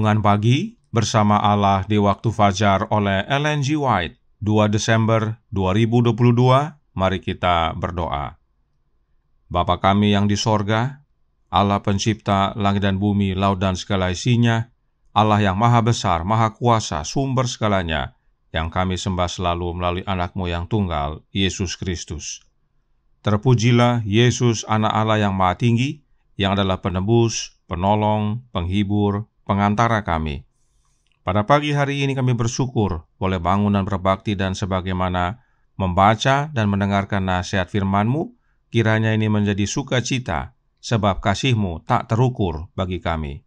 Renungan Pagi bersama Allah di Waktu Fajar oleh Ellen G. White, 2 Desember 2022. Mari kita berdoa. Bapa kami yang di sorga, Allah pencipta langit dan bumi, laut dan segala isinya, Allah yang maha besar, maha kuasa, sumber segalanya, yang kami sembah selalu melalui anak-Mu yang tunggal, Yesus Kristus. Terpujilah Yesus, anak Allah yang maha tinggi, yang adalah penebus, penolong, penghibur, pengantara kami. Pada pagi hari ini kami bersyukur boleh bangun dan berbakti, dan sebagaimana membaca dan mendengarkan nasihat firman-Mu, kiranya ini menjadi sukacita, sebab kasih-Mu tak terukur bagi kami.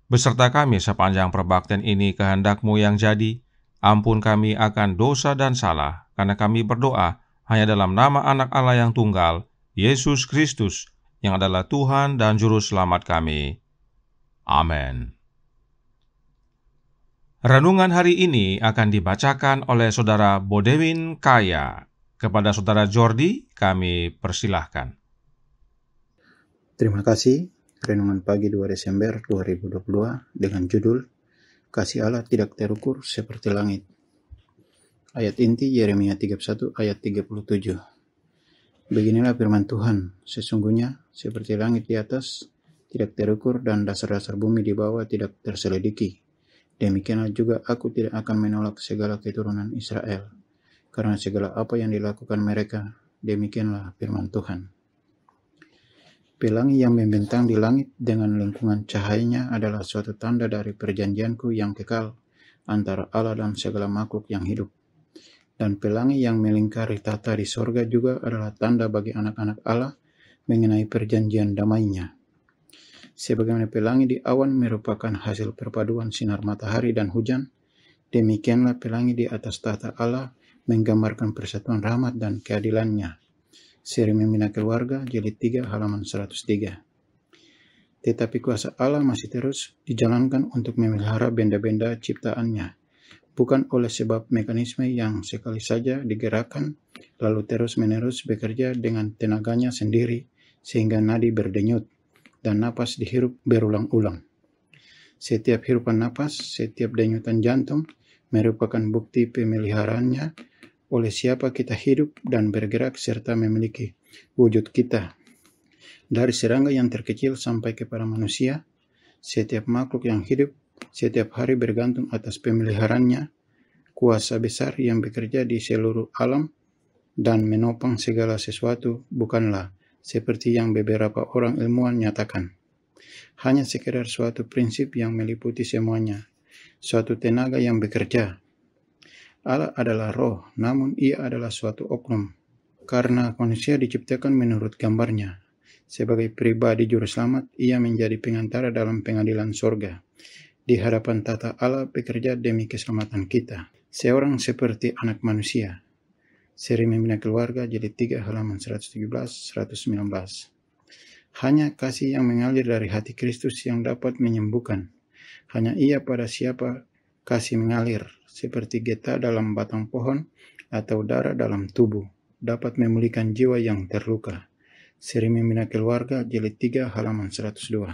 Beserta kami sepanjang perbaktian ini, kehendak-Mu yang jadi, ampun kami akan dosa dan salah, karena kami berdoa hanya dalam nama anak Allah yang tunggal, Yesus Kristus, yang adalah Tuhan dan Juru Selamat kami. Amin. Renungan hari ini akan dibacakan oleh Saudara Bodewin Kaya. Kepada Saudara Jordi, kami persilahkan. Terima kasih. Renungan pagi 2 Desember 2022 dengan judul Kasih Allah tidak terukur seperti langit. Ayat inti Yeremia 31 ayat 37. Beginilah firman Tuhan, sesungguhnya seperti langit di atas tidak terukur dan dasar-dasar bumi di bawah tidak terselidiki, demikianlah juga aku tidak akan menolak segala keturunan Israel, karena segala apa yang dilakukan mereka, demikianlah firman Tuhan. Pelangi yang membentang di langit dengan lingkungan cahayanya adalah suatu tanda dari perjanjianku yang kekal antara Allah dan segala makhluk yang hidup. Dan pelangi yang melingkari tata di sorga juga adalah tanda bagi anak-anak Allah mengenai perjanjian damainya. Sebagaimana pelangi di awan merupakan hasil perpaduan sinar matahari dan hujan, demikianlah pelangi di atas tata Allah menggambarkan persatuan rahmat dan keadilannya. Seri Membina Keluarga, Jilid 3, halaman 103. Tetapi kuasa Allah masih terus dijalankan untuk memelihara benda-benda ciptaannya, bukan oleh sebab mekanisme yang sekali saja digerakkan, lalu terus-menerus bekerja dengan tenaganya sendiri, sehingga nadi berdenyut, dan napas dihirup berulang-ulang. Setiap hirupan napas, setiap denyutan jantung, merupakan bukti pemeliharaannya oleh siapa kita hidup dan bergerak serta memiliki wujud kita. Dari serangga yang terkecil sampai kepada manusia, setiap makhluk yang hidup setiap hari bergantung atas pemeliharaannya, kuasa besar yang bekerja di seluruh alam dan menopang segala sesuatu bukanlah seperti yang beberapa orang ilmuwan nyatakan, hanya sekedar suatu prinsip yang meliputi semuanya, suatu tenaga yang bekerja. Allah adalah roh, namun ia adalah suatu oknum, karena manusia diciptakan menurut gambarnya. Sebagai pribadi juru selamat, ia menjadi pengantara dalam pengadilan sorga. Di hadapan tata Allah bekerja demi keselamatan kita, seorang seperti anak manusia. Seri Membina Keluarga, Jilid 3, halaman 117-119. Hanya kasih yang mengalir dari hati Kristus yang dapat menyembuhkan. Hanya ia pada siapa kasih mengalir, seperti getah dalam batang pohon atau darah dalam tubuh, dapat memulihkan jiwa yang terluka. Seri Membina Keluarga, Jilid 3, halaman 102.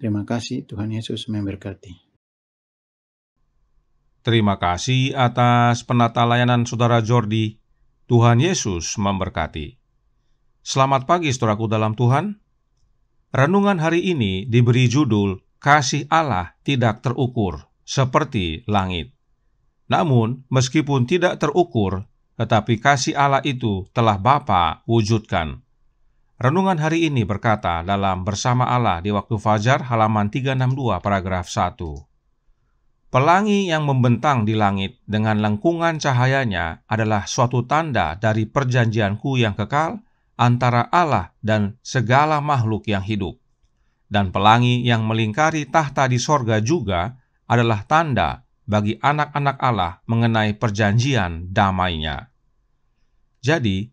Terima kasih, Tuhan Yesus memberkati. Terima kasih atas penata layanan Saudara Jordi. Tuhan Yesus memberkati. Selamat pagi saudaraku dalam Tuhan. Renungan hari ini diberi judul Kasih Allah tidak terukur seperti langit. Namun, meskipun tidak terukur, tetapi kasih Allah itu telah Bapa wujudkan. Renungan hari ini berkata dalam Bersama Allah di Waktu Fajar halaman 362 paragraf 1. Pelangi yang membentang di langit dengan lengkungan cahayanya adalah suatu tanda dari perjanjianku yang kekal antara Allah dan segala makhluk yang hidup. Dan pelangi yang melingkari tahta di sorga juga adalah tanda bagi anak-anak Allah mengenai perjanjian damainya. Jadi,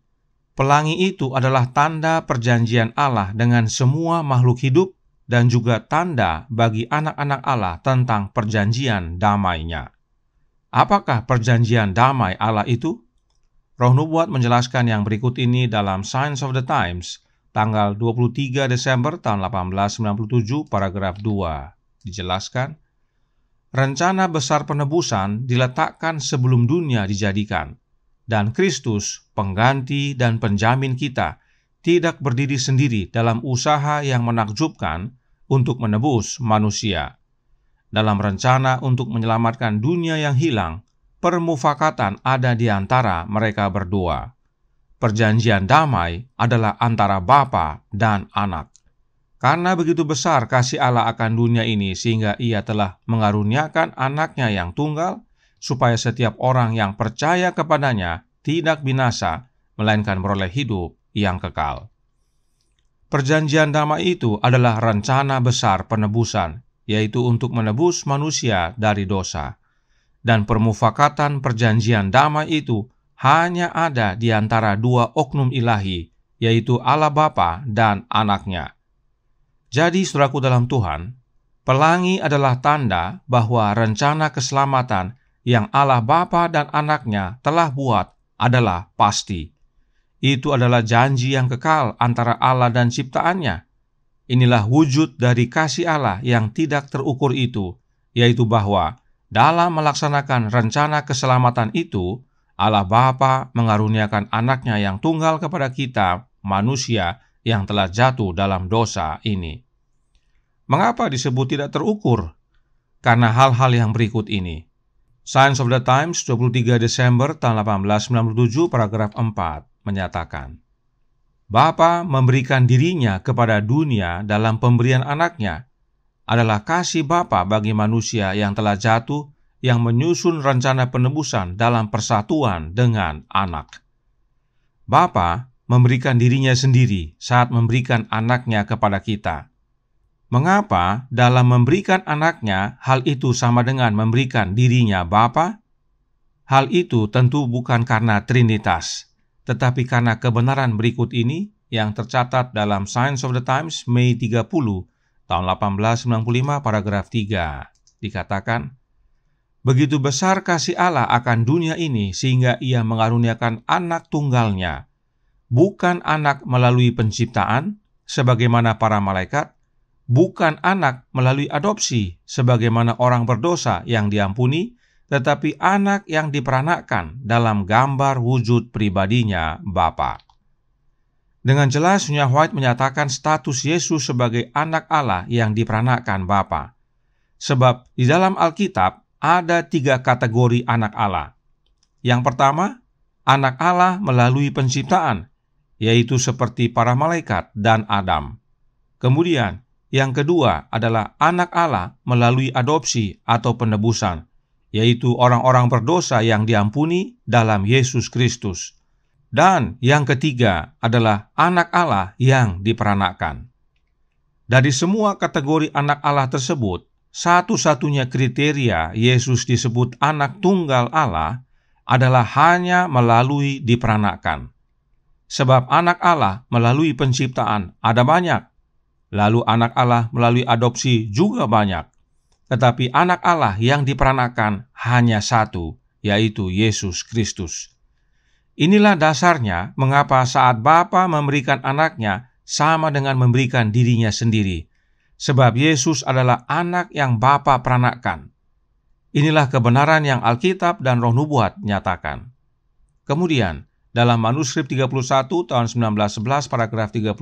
pelangi itu adalah tanda perjanjian Allah dengan semua makhluk hidup dan juga tanda bagi anak-anak Allah tentang perjanjian damainya. Apakah perjanjian damai Allah itu? Roh Nubuat menjelaskan yang berikut ini dalam Signs of the Times, tanggal 23 Desember tahun 1897, paragraf 2. Dijelaskan, rencana besar penebusan diletakkan sebelum dunia dijadikan, dan Kristus, pengganti dan penjamin kita, tidak berdiri sendiri dalam usaha yang menakjubkan untuk menebus manusia. Dalam rencana untuk menyelamatkan dunia yang hilang, permufakatan ada di antara mereka berdua. Perjanjian damai adalah antara Bapa dan Anak. Karena begitu besar kasih Allah akan dunia ini sehingga Ia telah mengaruniakan Anaknya yang tunggal, supaya setiap orang yang percaya kepadanya tidak binasa, melainkan beroleh hidup yang kekal. Perjanjian damai itu adalah rencana besar penebusan, yaitu untuk menebus manusia dari dosa. Dan permufakatan perjanjian damai itu hanya ada di antara dua oknum ilahi, yaitu Allah Bapa dan Anaknya. Jadi, saudaraku dalam Tuhan, pelangi adalah tanda bahwa rencana keselamatan yang Allah Bapa dan Anaknya telah buat adalah pasti. Itu adalah janji yang kekal antara Allah dan ciptaannya. Inilah wujud dari kasih Allah yang tidak terukur itu, yaitu bahwa dalam melaksanakan rencana keselamatan itu, Allah Bapa mengaruniakan Anaknya yang tunggal kepada kita, manusia yang telah jatuh dalam dosa ini. Mengapa disebut tidak terukur? Karena hal-hal yang berikut ini. Signs of the Times, 23 Desember tahun 1897, paragraf 4, menyatakan, Bapa memberikan dirinya kepada dunia dalam pemberian Anaknya adalah kasih Bapa bagi manusia yang telah jatuh, yang menyusun rencana penebusan dalam persatuan dengan Anak. Bapa memberikan dirinya sendiri saat memberikan Anaknya kepada kita. Mengapa dalam memberikan Anaknya, hal itu sama dengan memberikan dirinya Bapa? Hal itu tentu bukan karena Trinitas, tetapi karena kebenaran berikut ini yang tercatat dalam Signs of the Times, Mei 30, tahun 1895, paragraf 3. Dikatakan, begitu besar kasih Allah akan dunia ini sehingga Ia mengaruniakan Anak tunggalnya, bukan Anak melalui penciptaan, sebagaimana para malaikat, bukan Anak melalui adopsi, sebagaimana orang berdosa yang diampuni, tetapi Anak yang diperanakkan dalam gambar wujud pribadinya Bapa. Dengan jelas, Nyonya White menyatakan status Yesus sebagai Anak Allah yang diperanakkan Bapa. Sebab di dalam Alkitab ada 3 kategori anak Allah. Yang pertama, anak Allah melalui penciptaan, yaitu seperti para malaikat dan Adam. Kemudian, yang kedua adalah anak Allah melalui adopsi atau penebusan, yaitu orang-orang berdosa yang diampuni dalam Yesus Kristus. Dan yang ketiga adalah anak Allah yang diperanakkan. Dari semua kategori anak Allah tersebut, satu-satunya kriteria Yesus disebut anak tunggal Allah adalah hanya melalui diperanakkan. Sebab anak Allah melalui penciptaan ada banyak, lalu anak Allah melalui adopsi juga banyak. Tetapi anak Allah yang diperanakkan hanya satu, yaitu Yesus Kristus. Inilah dasarnya mengapa saat Bapa memberikan Anaknya sama dengan memberikan dirinya sendiri. Sebab Yesus adalah anak yang Bapa peranakkan. Inilah kebenaran yang Alkitab dan Roh Nubuat nyatakan. Kemudian, dalam manuskrip 31 tahun 1911 paragraf 32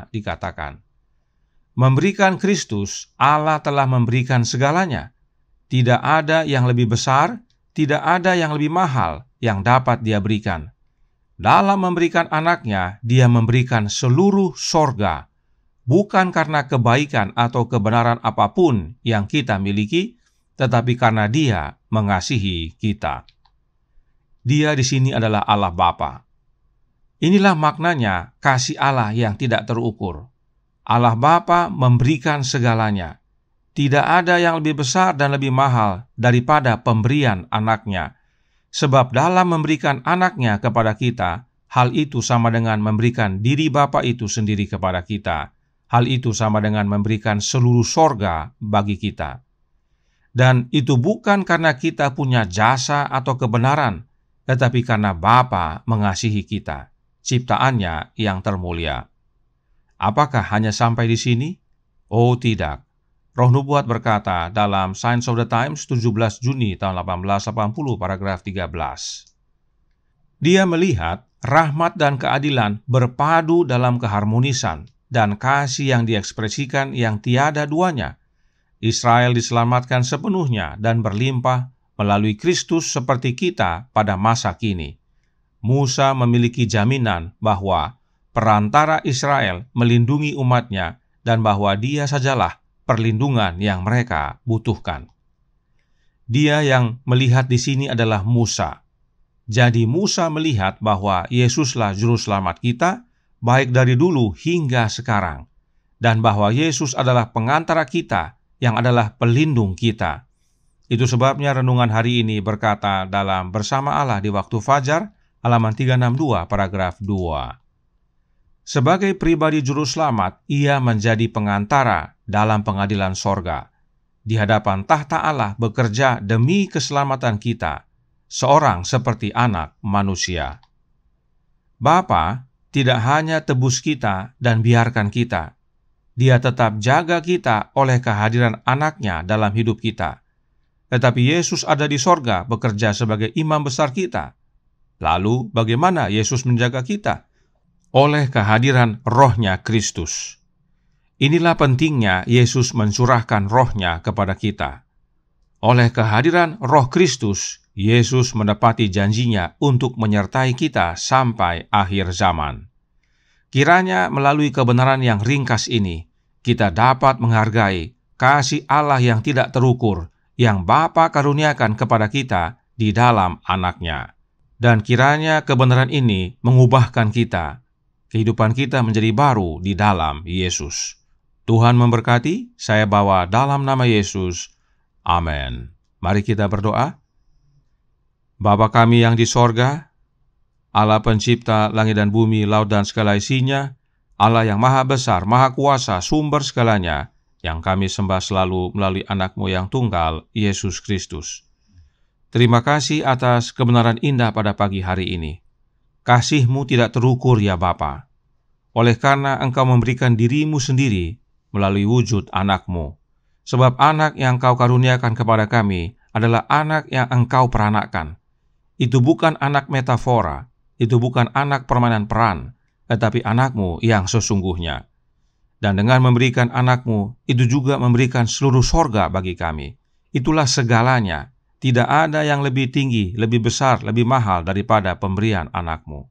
dikatakan, memberikan Kristus, Allah telah memberikan segalanya. Tidak ada yang lebih besar, tidak ada yang lebih mahal yang dapat Dia berikan. Dalam memberikan Anaknya, Dia memberikan seluruh sorga, bukan karena kebaikan atau kebenaran apapun yang kita miliki, tetapi karena Dia mengasihi kita. Dia di sini adalah Allah Bapa. Inilah maknanya kasih Allah yang tidak terukur. Allah Bapa memberikan segalanya. Tidak ada yang lebih besar dan lebih mahal daripada pemberian Anaknya. Sebab dalam memberikan Anaknya kepada kita, hal itu sama dengan memberikan diri Bapa itu sendiri kepada kita. Hal itu sama dengan memberikan seluruh sorga bagi kita. Dan itu bukan karena kita punya jasa atau kebenaran, tetapi karena Bapa mengasihi kita, ciptaannya yang termulia. Apakah hanya sampai di sini? Oh tidak. Roh Nubuat berkata dalam Signs of the Times 17 Juni tahun 1880 paragraf 13. Dia melihat rahmat dan keadilan berpadu dalam keharmonisan dan kasih yang diekspresikan yang tiada duanya. Israel diselamatkan sepenuhnya dan berlimpah melalui Kristus seperti kita pada masa kini. Musa memiliki jaminan bahwa perantara Israel melindungi umatnya dan bahwa dia sajalah perlindungan yang mereka butuhkan. Dia yang melihat di sini adalah Musa. Jadi Musa melihat bahwa Yesuslah juru selamat kita, baik dari dulu hingga sekarang, dan bahwa Yesus adalah pengantara kita yang adalah pelindung kita. Itu sebabnya renungan hari ini berkata dalam Bersama Allah di Waktu Fajar, halaman 362 paragraf 2. Sebagai pribadi juru selamat, ia menjadi pengantara dalam pengadilan sorga. Di hadapan tahta Allah bekerja demi keselamatan kita, seorang seperti anak manusia. Bapa tidak hanya tebus kita dan biarkan kita. Dia tetap jaga kita oleh kehadiran anaknya dalam hidup kita. Tetapi Yesus ada di sorga bekerja sebagai imam besar kita. Lalu bagaimana Yesus menjaga kita? Oleh kehadiran Roh-Nya Kristus. Inilah pentingnya Yesus mencurahkan Roh-Nya kepada kita. Oleh kehadiran Roh Kristus, Yesus mendapati janjinya untuk menyertai kita sampai akhir zaman. Kiranya melalui kebenaran yang ringkas ini, kita dapat menghargai kasih Allah yang tidak terukur, yang Bapa karuniakan kepada kita di dalam Anak-Nya. Dan kiranya kebenaran ini mengubahkan kita, kehidupan kita menjadi baru di dalam Yesus. Tuhan memberkati, saya bawa dalam nama Yesus. Amin. Mari kita berdoa. Bapa kami yang di sorga, Allah pencipta langit dan bumi, laut dan segala isinya, Allah yang maha besar, maha kuasa, sumber segalanya, yang kami sembah selalu melalui anak-Mu yang tunggal, Yesus Kristus. Terima kasih atas kebenaran indah pada pagi hari ini. Kasih-Mu tidak terukur ya Bapa. Oleh karena Engkau memberikan diri-Mu sendiri melalui wujud anak-Mu. Sebab anak yang Kau karuniakan kepada kami adalah anak yang Engkau peranakkan. Itu bukan anak metafora, itu bukan anak permainan peran, tetapi anak-Mu yang sesungguhnya. Dan dengan memberikan anak-Mu, itu juga memberikan seluruh sorga bagi kami. Itulah segalanya. Tidak ada yang lebih tinggi, lebih besar, lebih mahal daripada pemberian anak-Mu.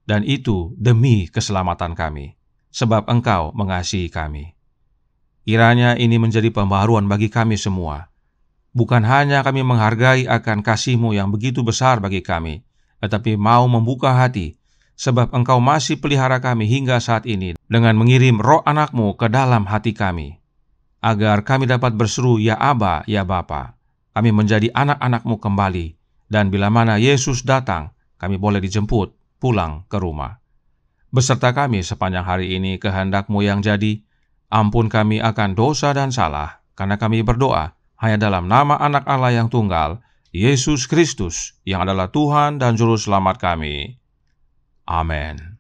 Dan itu demi keselamatan kami, sebab Engkau mengasihi kami. Kiranya ini menjadi pembaharuan bagi kami semua. Bukan hanya kami menghargai akan kasih-Mu yang begitu besar bagi kami, tetapi mau membuka hati, sebab Engkau masih pelihara kami hingga saat ini dengan mengirim Roh anak-Mu ke dalam hati kami, agar kami dapat berseru, Ya Aba, Ya Bapa. Kami menjadi anak-anak-Mu kembali, dan bila mana Yesus datang, kami boleh dijemput pulang ke rumah. Beserta kami sepanjang hari ini kehendak-Mu yang jadi, ampun kami akan dosa dan salah, karena kami berdoa hanya dalam nama anak Allah yang tunggal, Yesus Kristus, yang adalah Tuhan dan Juru Selamat kami. Amin.